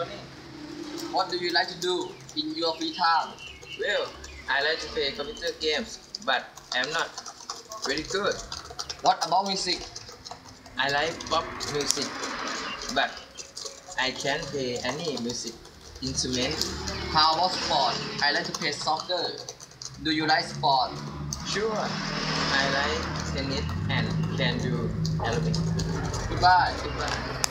Tony. What do you like to do in your free time? Well, I like to play computer games, but I'm not very good. What about music? I like pop music, but I can't play any music instrument. How about sport? I like to play soccer. Do you like sport? Sure, I like tennis and can do aerobic. Goodbye. Goodbye.